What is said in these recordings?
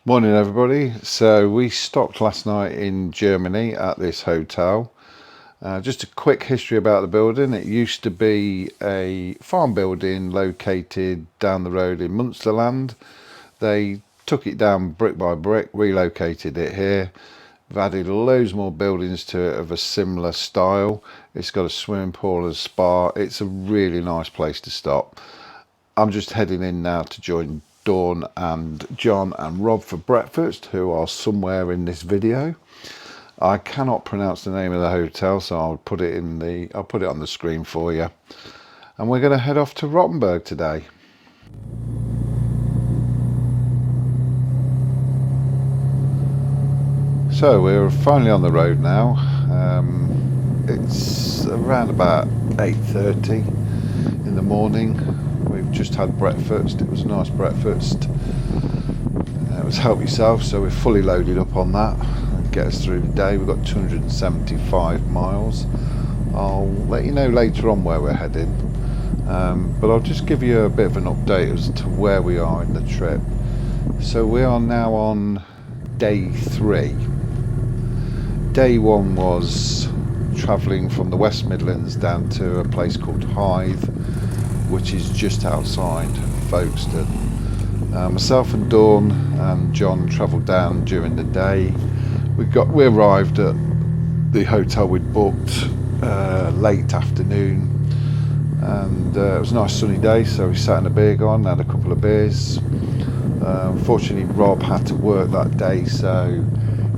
Morning everybody. So we stopped last night in Germany at this hotel. Just a quick history about the building. It used to be a farm building located down the road in Munsterland. They took it down brick by brick, relocated it here. We've added loads more buildings to it of a similar style. It's got a swimming pool, a spa. It's a really nice place to stop. I'm just heading in now to join Dawn and John and Rob for breakfast, who are somewhere in this video. I cannot pronounce the name of the hotel, so I'll put it on the screen for you. And we're going to head off to Rothenburg today. So we're finally on the road now. It's around about 8:30 in the morning. We've just had breakfast. It was a nice breakfast. It was help yourself, so we're fully loaded up on that. Get us through the day. We've got 275 miles. I'll let you know later on where we're heading, but I'll just give you a bit of an update as to where we are in the trip. So we are now on day 3. Day 1 was travelling from the West Midlands down to a place called Hythe, which is just outside Folkestone. Myself and Dawn and John travelled down during the day. We arrived at the hotel we'd booked late afternoon, and it was a nice sunny day, so we sat in a beer garden, had a couple of beers. Unfortunately, Rob had to work that day, so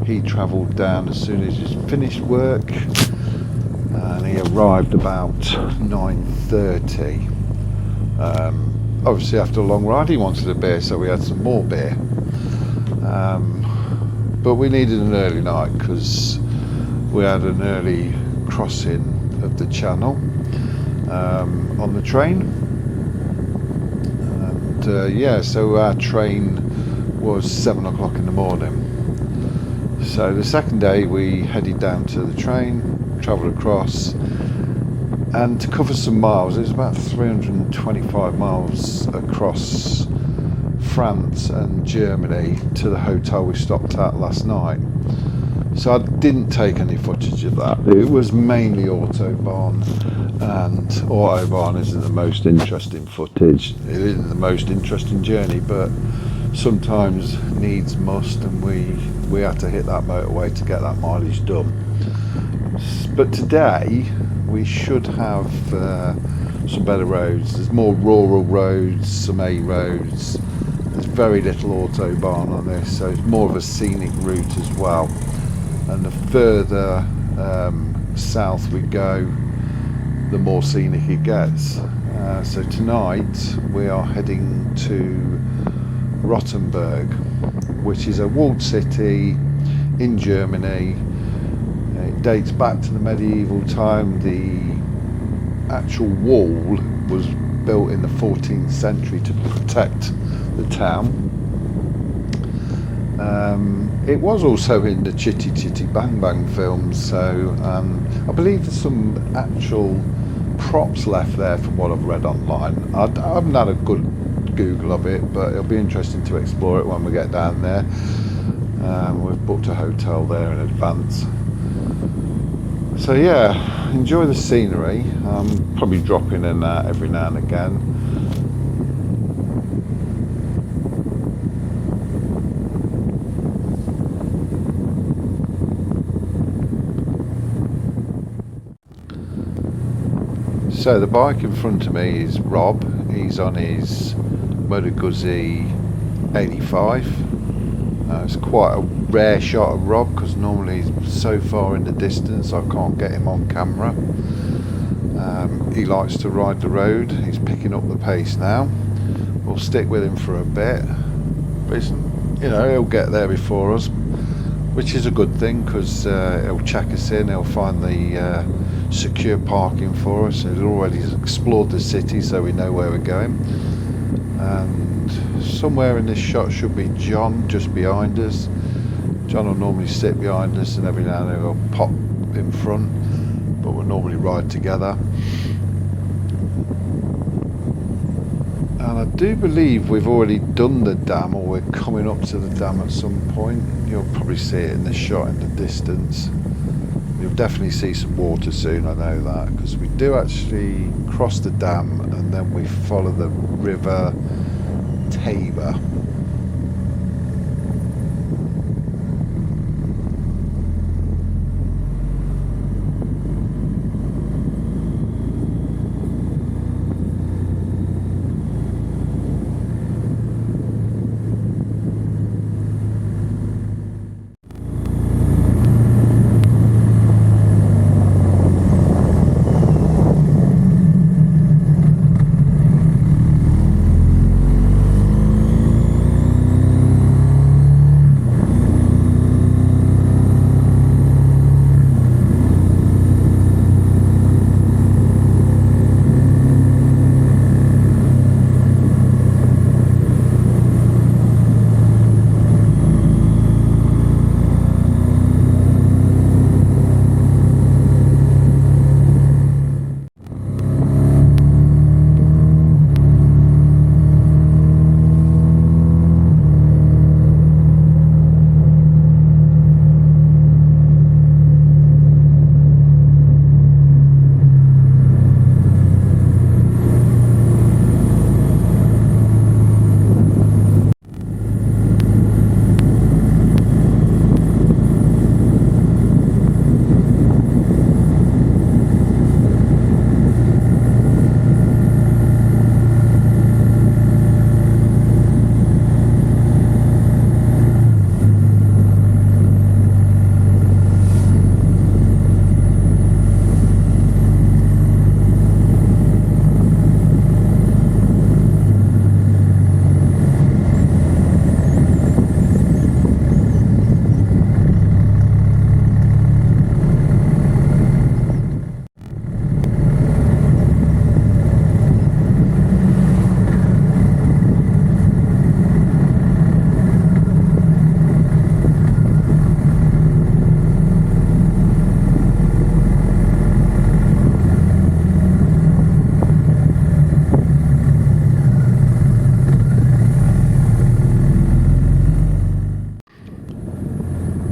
he travelled down as soon as he finished work, and he arrived about 9:30. Obviously after a long ride he wanted a beer, so we had some more beer, but we needed an early night because we had an early crossing of the channel on the train, and so our train was 7 o'clock in the morning. So the second day we headed down to the train, travelled across, and to cover some miles. It was about 325 miles across France and Germany to the hotel we stopped at last night. So I didn't take any footage of that. It was mainly Autobahn, and Autobahn isn't the most interesting footage. It isn't the most interesting journey, but sometimes needs must, and we had to hit that motorway to get that mileage done. But today we should have some better roads. There's more rural roads, some A roads. There's very little Autobahn on this, so it's more of a scenic route as well. And the further south we go, the more scenic it gets. So tonight we are heading to Rothenburg, which is a walled city in Germany. It dates back to the medieval time. The actual wall was built in the 14th century to protect the town. It was also in the Chitty Chitty Bang Bang films, so I believe there's some actual props left there from what I've read online. I haven't had a good Google of it, but it'll be interesting to explore it when we get down there. We've booked a hotel there in advance. So yeah, enjoy the scenery. I'm probably dropping in every now and again. So the bike in front of me is Rob. He's on his Motorbike 85. It's quite a rare shot of Rob because normally he's so far in the distance I can't get him on camera. He likes to ride the road. He's picking up the pace now. We'll stick with him for a bit. But he'll get there before us, which is a good thing because he'll check us in. He'll find the secure parking for us. He's already explored the city, so we know where we're going. And somewhere in this shot should be John, just behind us. John will normally sit behind us, and every now and then he'll pop in front, but we'll normally ride together. And I do believe we've already done the dam, or we're coming up to the dam at some point. You'll probably see it in the shot in the distance. You'll definitely see some water soon, I know that, because we do actually cross the dam and then we follow the river Tauber.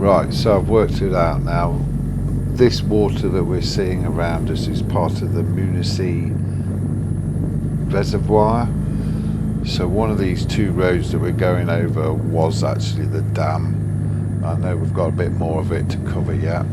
Right, so I've worked it out now. This water that we're seeing around us is part of the Munich reservoir. So one of these two roads that we're going over was actually the dam. I know we've got a bit more of it to cover yet.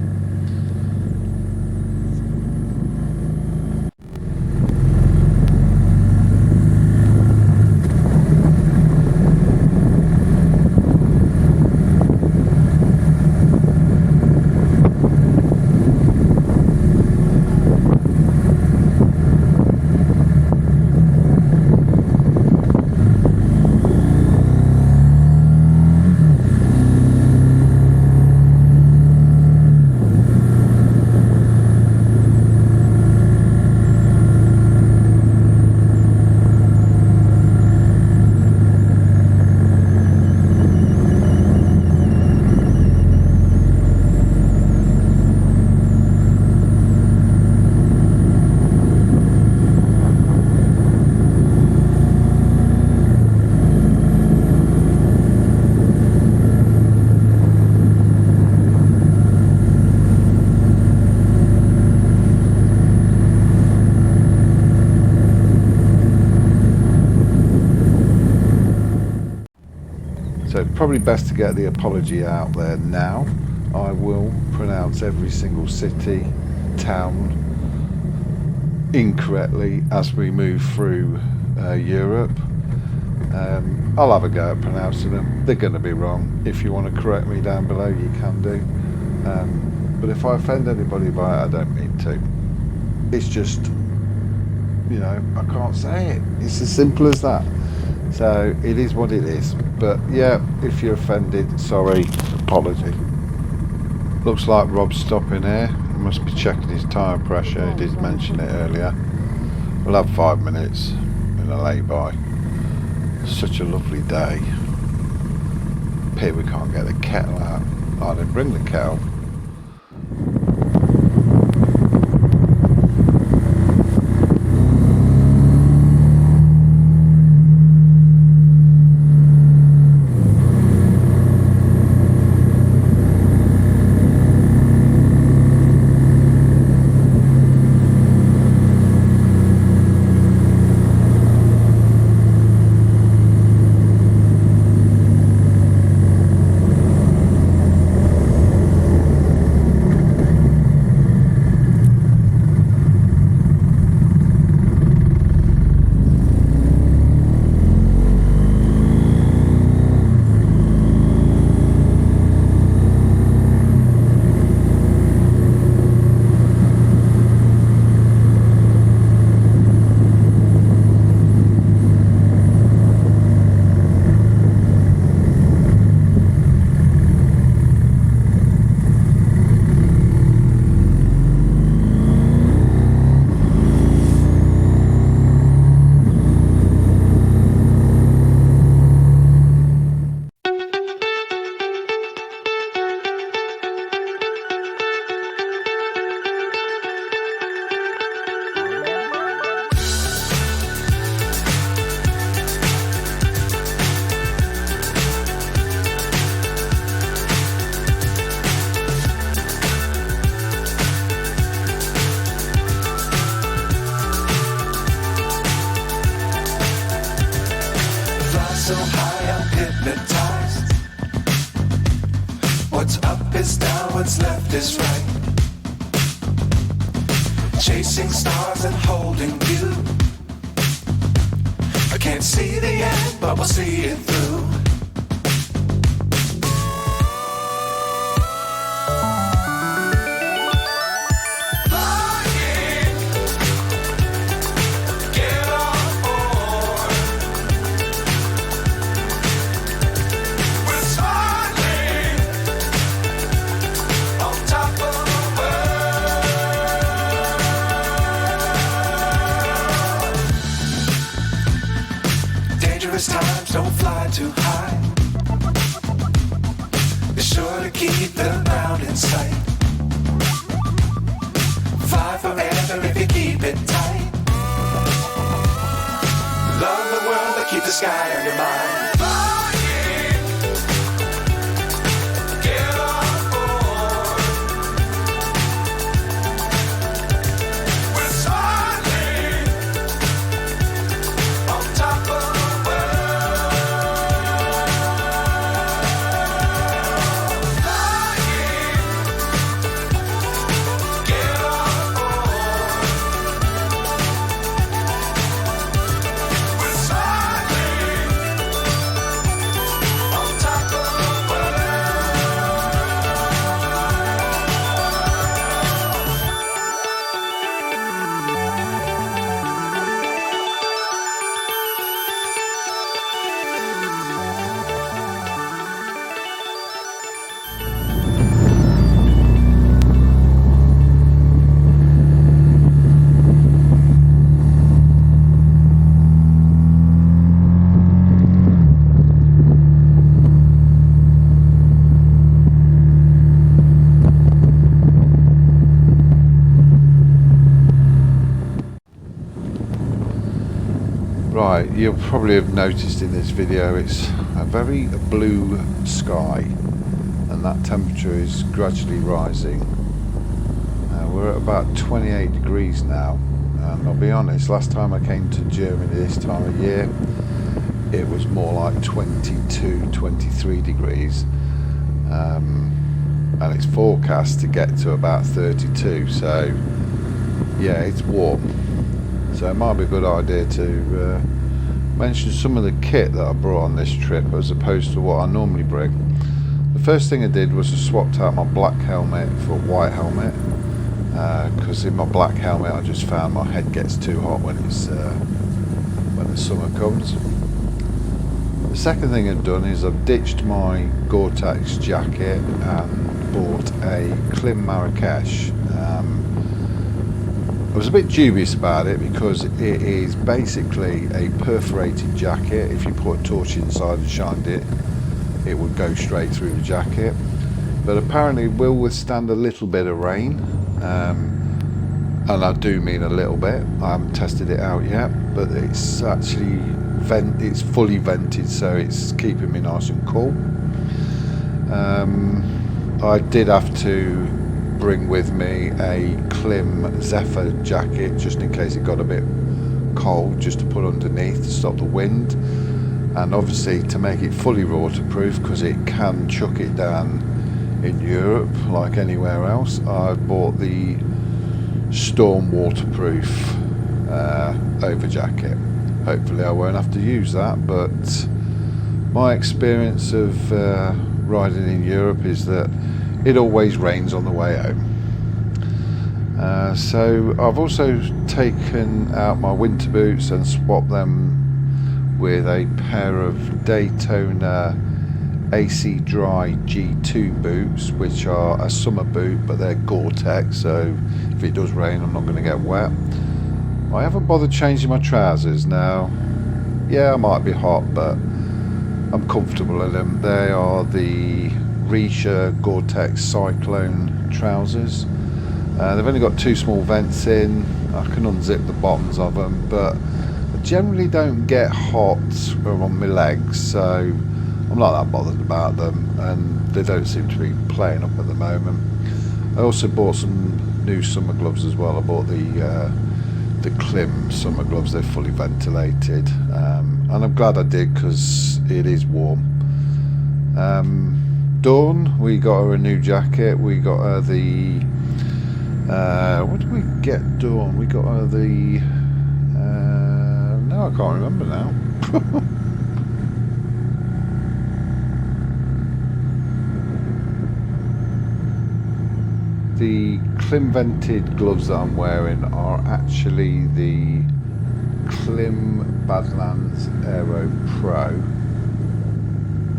So probably best to get the apology out there now. I will pronounce every single city, town incorrectly as we move through Europe. I'll have a go at pronouncing them. They're going to be wrong. If you want to correct me down below, you can do. But if I offend anybody by it, I don't mean to. It's just, you know, I can't say it. It's as simple as that. So it is what it is. But yeah, if you're offended, sorry, apology. Looks like Rob's stopping here. He must be checking his tyre pressure. He did mention it earlier. We'll have 5 minutes in a lay-by. Such a lovely day. Pity we can't get the kettle out. I didn't bring the kettle. is down, what's left is right. Chasing stars and holding you. I can't see the end, but we'll see it through. Times don't fly too high. Be sure to keep the ground in sight. Fly forever if you keep it tight. Love the world but keep the sky on your mind. Right, you'll probably have noticed in this video it's a very blue sky and that temperature is gradually rising. We're at about 28 degrees now, and I'll be honest, last time I came to Germany this time of year it was more like 22, 23 degrees, and it's forecast to get to about 32, so yeah, it's warm. So it might be a good idea to mention some of the kit that I brought on this trip as opposed to what I normally bring. The first thing I did was I swapped out my black helmet for a white helmet, because in my black helmet I just found my head gets too hot when the summer comes. The second thing I've done is I've ditched my Gore-Tex jacket and bought a Klim Marrakesh. I was a bit dubious about it because it is basically a perforated jacket. If you put a torch inside and shined it, it would go straight through the jacket. But apparently it will withstand a little bit of rain, and I do mean a little bit. I haven't tested it out yet, but it's actually it's fully vented, so it's keeping me nice and cool. I did have to bring with me a Klim Zephyr jacket just in case it got a bit cold, just to put underneath to stop the wind, and obviously to make it fully waterproof because it can chuck it down in Europe like anywhere else. I bought the storm waterproof over jacket. Hopefully I won't have to use that, but my experience of riding in Europe is that it always rains on the way home. So I've also taken out my winter boots and swapped them with a pair of Daytona AC Dry G2 boots, which are a summer boot but they're Gore-Tex, so if it does rain I'm not going to get wet. I haven't bothered changing my trousers now. Yeah, I might be hot, but I'm comfortable in them. They are the Risha Gore-Tex Cyclone trousers. They've only got two small vents in. I can unzip the bottoms of them, but I generally don't get hot on my legs, so I'm not that bothered about them, and they don't seem to be playing up at the moment. I also bought some new summer gloves as well. I bought the Klim summer gloves. They're fully ventilated, and I'm glad I did because it is warm. Dawn, we got her a new jacket. We got her the what did we get Dawn? We got her the no, I can't remember now. The Klim vented gloves that I'm wearing are actually the Klim Badlands Aero Pro.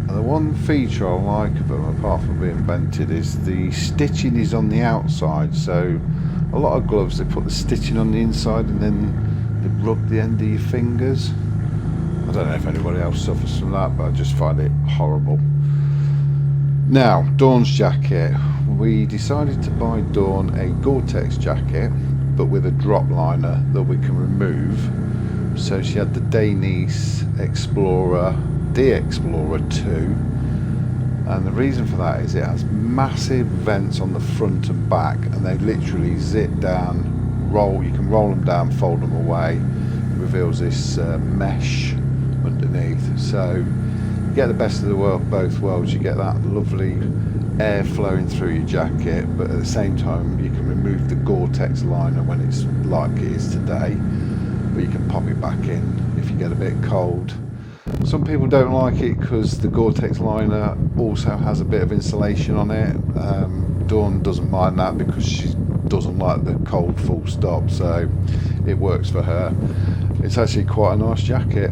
And the one feature I like of them, apart from being vented, is the stitching is on the outside. So a lot of gloves, they put the stitching on the inside and then they rub the end of your fingers. I don't know if anybody else suffers from that, but I just find it horrible. Now, Dawn's jacket. We decided to buy Dawn a Gore-Tex jacket, but with a drop liner that we can remove. So she had the Danice Explorer, D-Explorer 2. And the reason for that is it has massive vents on the front and back, and they literally zip down, you can roll them down, fold them away. It reveals this mesh underneath. So you get the best of the both worlds. You get that lovely air flowing through your jacket, but at the same time you can remove the Gore-Tex liner when it's like it is today, but you can pop it back in if you get a bit cold. Some people don't like it because the Gore-Tex liner also has a bit of insulation on it. Dawn doesn't mind that because she doesn't like the cold full stop, so it works for her. It's actually quite a nice jacket.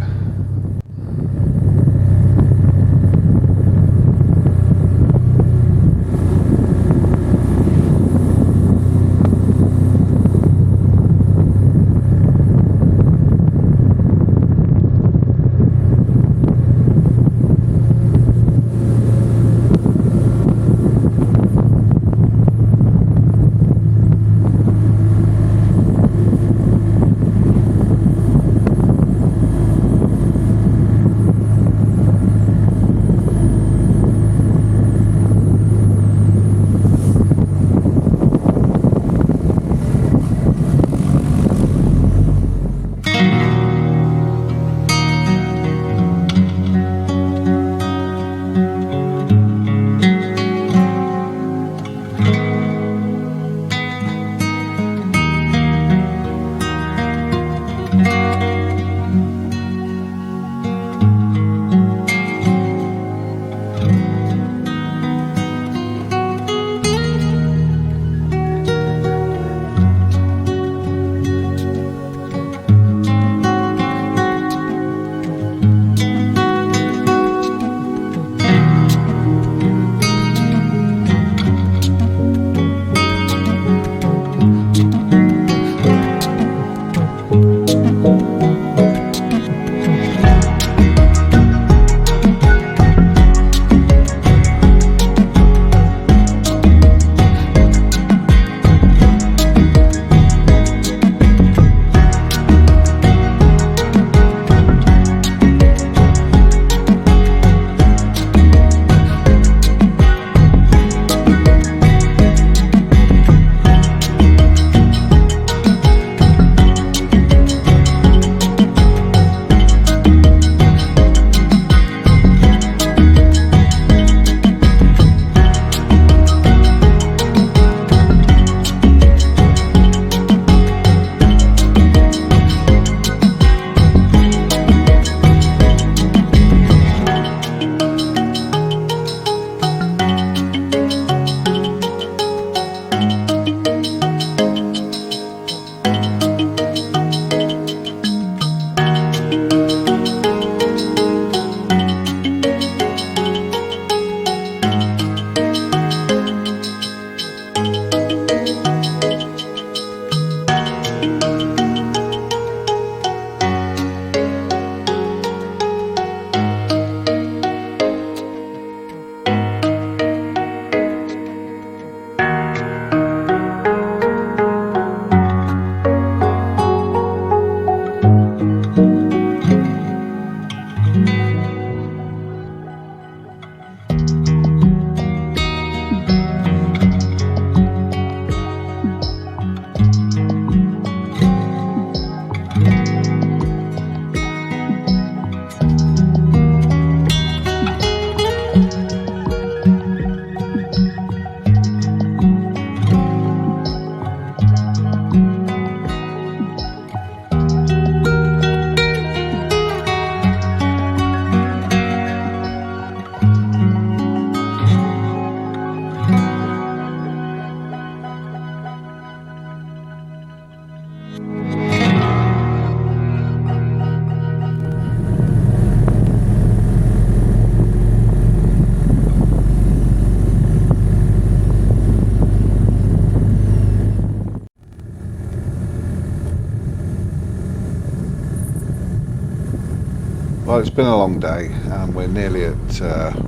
Well, it's been a long day and we're nearly at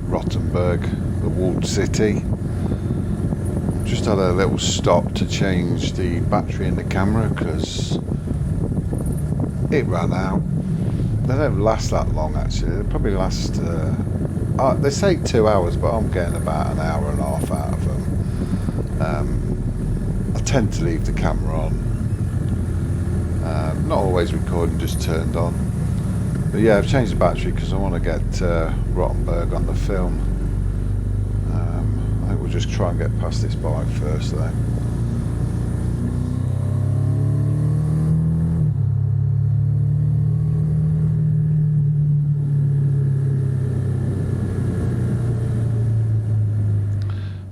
Rothenburg, the walled city. Just had a little stop to change the battery in the camera because it ran out. They don't last that long actually, they probably last, they say 2 hours, but I'm getting about an hour and a half out of them. I tend to leave the camera on. Not always recording, just turned on. But yeah, I've changed the battery because I want to get Rothenburg on the film. I think we'll just try and get past this bike first though.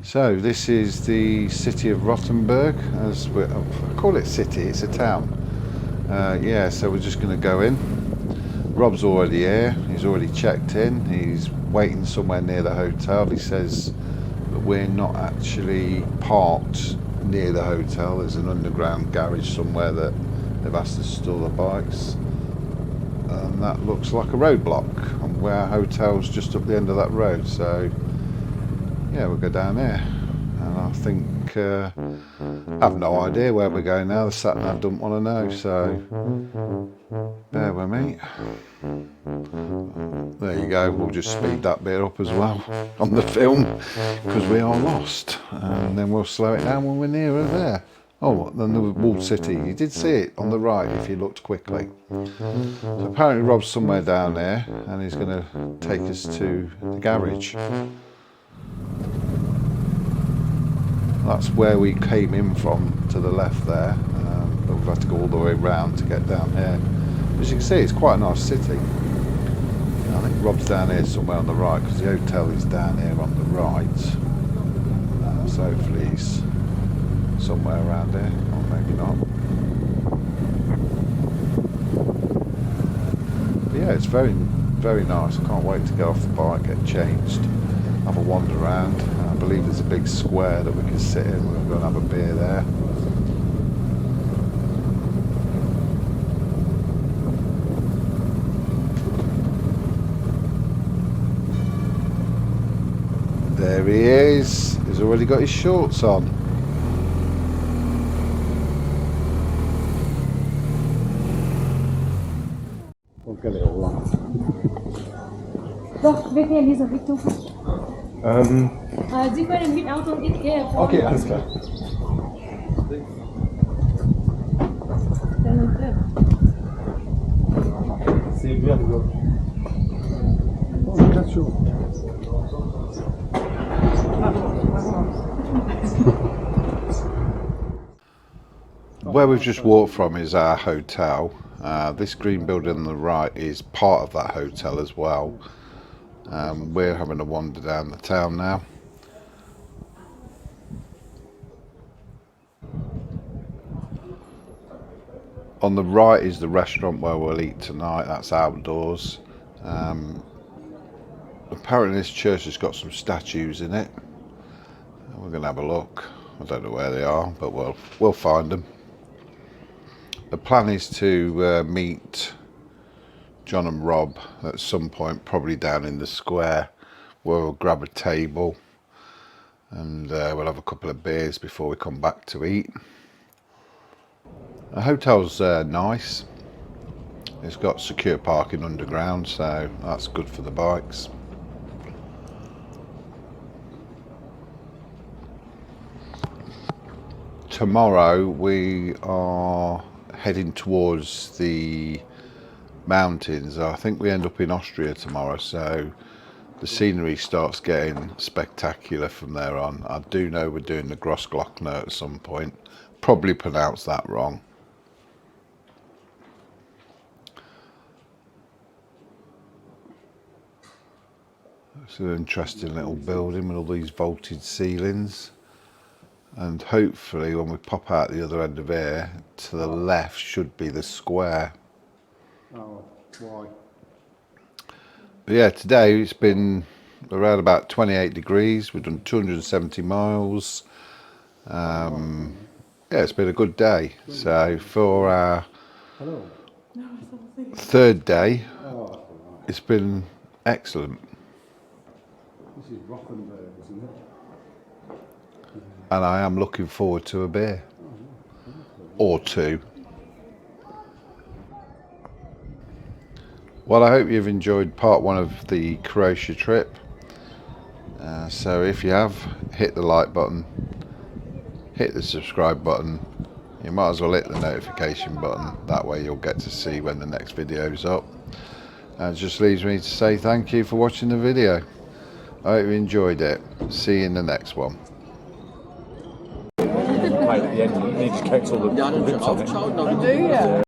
So this is the city of Rothenburg, as I call it city, it's a town. Yeah, so we're just going to go in. Rob's already here, he's already checked in, he's waiting somewhere near the hotel. He says that we're not actually parked near the hotel, there's an underground garage somewhere that they've asked us to store the bikes. And that looks like a roadblock, and our hotel's just up the end of that road, so yeah, we'll go down there. And I think, I have no idea where we're going now, the sat-nav doesn't want to know, so bear with me. There you go, we'll just speed that bit up as well on the film because we are lost, and then we'll slow it down when we're nearer there. Oh, then the walled city, you did see it on the right if you looked quickly. So apparently Rob's somewhere down there and he's going to take us to the garage. That's where we came in from, to the left there, but we've had to go all the way round to get down here. As you can see, it's quite a nice city. I think Rob's down here somewhere on the right, because the hotel is down here on the right. So hopefully he's somewhere around here, or maybe not. But yeah, it's very, very nice. I can't wait to get off the bike, get changed, have a wander around. I believe there's a big square that we can sit in. We're going to have a beer there. There he is. He's already got his shorts on. We'll get it all on. Doch, wir gehen diese Richtung. Sie können mit Auto und ich gehe vor. Okay, alles klar. C'est bien, oh, that's true. Where we've just walked from is our hotel. This green building on the right is part of that hotel as well. We're having a wander down the town now. On the right is the restaurant where we'll eat tonight, that's outdoors. Apparently this church has got some statues in it. We're going to have a look. I don't know where they are, but we'll find them. The plan is to meet John and Rob at some point, probably down in the square, where we'll grab a table and we'll have a couple of beers before we come back to eat. The hotel's nice. It's got secure parking underground, so that's good for the bikes. Tomorrow we are heading towards the mountains. I think we end up in Austria tomorrow, so the scenery starts getting spectacular from there on. I do know we're doing the Grossglockner at some point. Probably pronounced that wrong. It's an interesting little building with all these vaulted ceilings. And hopefully when we pop out the other end of here, to the left should be the square. Oh, why? But yeah, today it's been around about 28 degrees. We've done 270 miles. Yeah, it's been a good day. So for our third day, it's been excellent. This is Rothenburg, isn't it? And I am looking forward to a beer. Or two. Well, I hope you've enjoyed part one of the Croatia trip. So if you have, hit the like button, hit the subscribe button. You might as well hit the notification button. That way you'll get to see when the next video is up. And it just leaves me to say thank you for watching the video. I hope you enjoyed it. See you in the next one. Right at the end, and he just kept all the bits on it. Oh, yeah,